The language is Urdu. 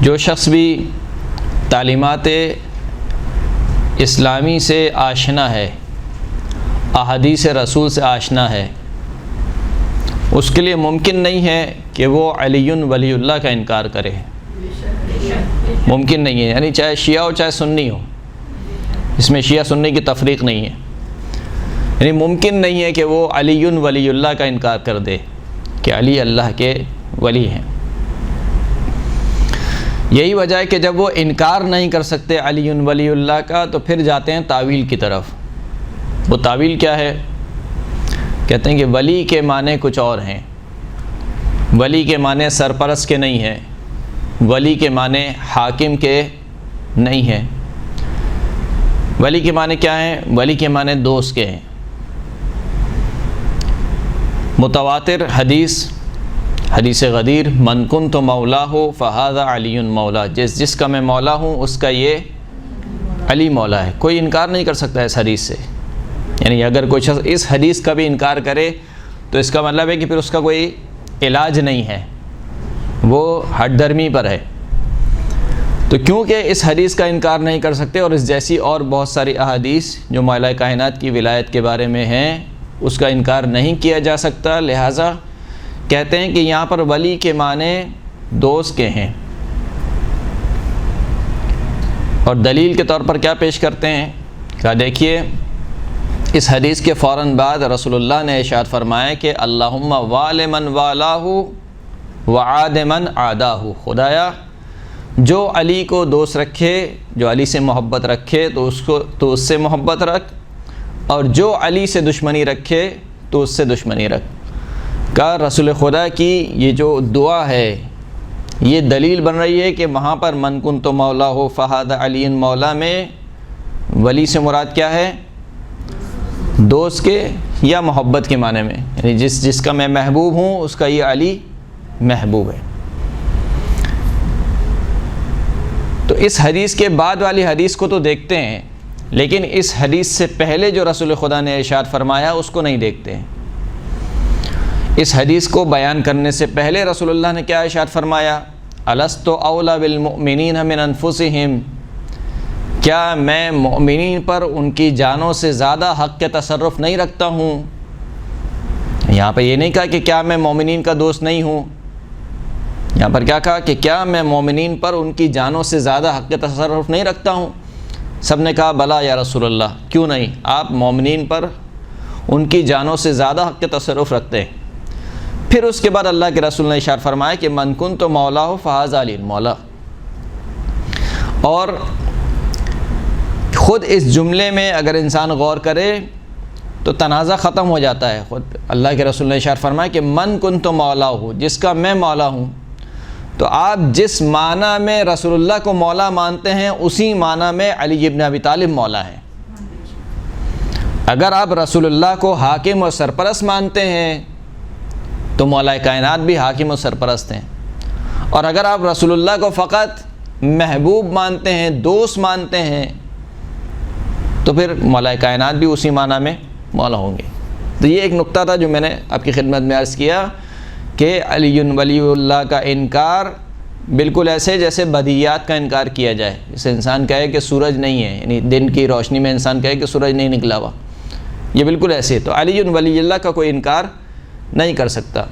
جو شخص بھی تعلیمات اسلامی سے آشنا ہے، احادیث رسول سے آشنا ہے، اس کے لیے ممکن نہیں ہے کہ وہ علی ولی اللہ کا انکار کرے۔ ممکن نہیں ہے، یعنی چاہے شیعہ ہو چاہے سنی ہو، اس میں شیعہ سنی کی تفریق نہیں ہے، یعنی ممکن نہیں ہے کہ وہ علی ولی اللہ کا انکار کر دے کہ علی اللہ کے ولی ہیں۔ یہی وجہ ہے کہ جب وہ انکار نہیں کر سکتے علی ولی اللہ کا تو پھر جاتے ہیں تعویل کی طرف۔ وہ تعویل کیا ہے؟ کہتے ہیں کہ ولی کے معنی کچھ اور ہیں، ولی کے معنی سرپرست کے نہیں ہیں، ولی کے معنی حاکم کے نہیں ہیں۔ ولی کے معنی کیا ہیں؟ ولی کے معنی دوست کے ہیں۔ متواتر حدیث غدیر، من کنت مولا فہذا علی مولا، جس کا میں مولا ہوں اس کا یہ علی مولا ہے۔ کوئی انکار نہیں کر سکتا اس حدیث سے، یعنی اگر کوئی شخص اس حدیث کا بھی انکار کرے تو اس کا مطلب ہے کہ پھر اس کا کوئی علاج نہیں ہے، وہ ہٹ درمی پر ہے۔ تو کیونکہ اس حدیث کا انکار نہیں کر سکتے اور اس جیسی اور بہت ساری احادیث جو مولا کائنات کی ولایت کے بارے میں ہیں اس کا انکار نہیں کیا جا سکتا، لہٰذا کہتے ہیں کہ یہاں پر ولی کے معنی دوست کے ہیں۔ اور دلیل کے طور پر کیا پیش کرتے ہیں؟ کہا دیکھیے اس حدیث کے فوراً بعد رسول اللہ نے ارشاد فرمایا کہ اللہم وال من والاہ وعاد من عاداہ، خدایا جو علی کو دوست رکھے، جو علی سے محبت رکھے تو اس سے محبت رکھ، اور جو علی سے دشمنی رکھے تو اس سے دشمنی رکھ۔ کہا رسول خدا کی یہ جو دعا ہے یہ دلیل بن رہی ہے کہ وہاں پر من کنت مولا ہو فہذا علی مولا میں ولی سے مراد کیا ہے؟ دوست کے یا محبت کے معنی میں، یعنی جس کا میں محبوب ہوں اس کا یہ علی محبوب ہے۔ تو اس حدیث کے بعد والی حدیث کو تو دیکھتے ہیں، لیکن اس حدیث سے پہلے جو رسول خدا نے ارشاد فرمایا اس کو نہیں دیکھتے ہیں۔ اس حدیث کو بیان کرنے سے پہلے رسول اللہ نے کیا ارشاد فرمایا؟ الست اولی بالمؤمنین من انفسہم، کیا میں مؤمنین پر ان کی جانوں سے زیادہ حق کے تصرف نہیں رکھتا ہوں؟ یہاں پہ یہ نہیں کہا کہ کیا میں مومنین کا دوست نہیں ہوں، یہاں پر کیا کہا کہ کیا میں مومنین پر ان کی جانوں سے زیادہ حق کے تصرف نہیں رکھتا ہوں؟ سب نے کہا بلا یا رسول اللہ، کیوں نہیں، آپ مومنین پر ان کی جانوں سے زیادہ حق کے تصرف رکھتے ہیں۔ پھر اس کے بعد اللہ کے رسول نے ارشاد فرمایا کہ من کنت مولا فہذا علی مولا، اور خود اس جملے میں اگر انسان غور کرے تو تنازع ختم ہو جاتا ہے۔ خود اللہ کے رسول نے ارشاد فرمایا کہ من کنت مولا ہوں، جس کا میں مولا ہوں، تو آپ جس معنی میں رسول اللہ کو مولا مانتے ہیں اسی معنی میں علی ابن ابی طالب مولا ہے۔ اگر آپ رسول اللہ کو حاکم اور سرپرست مانتے ہیں تو مولا کائنات بھی حاکم اور سرپرست ہیں، اور اگر آپ رسول اللہ کو فقط محبوب مانتے ہیں، دوست مانتے ہیں، تو پھر مولا کائنات بھی اسی معنی میں مولا ہوں گے۔ تو یہ ایک نقطہ تھا جو میں نے آپ کی خدمت میں عرض کیا کہ علی ولی اللہ کا انکار بالکل ایسے جیسے بدیہیات کا انکار کیا جائے، جیسے انسان کہے کہ سورج نہیں ہے، یعنی دن کی روشنی میں انسان کہے کہ سورج نہیں نکلا ہوا، یہ بالکل ایسے۔ تو علی ولی اللہ کا کوئی انکار نہیں کر سکتا۔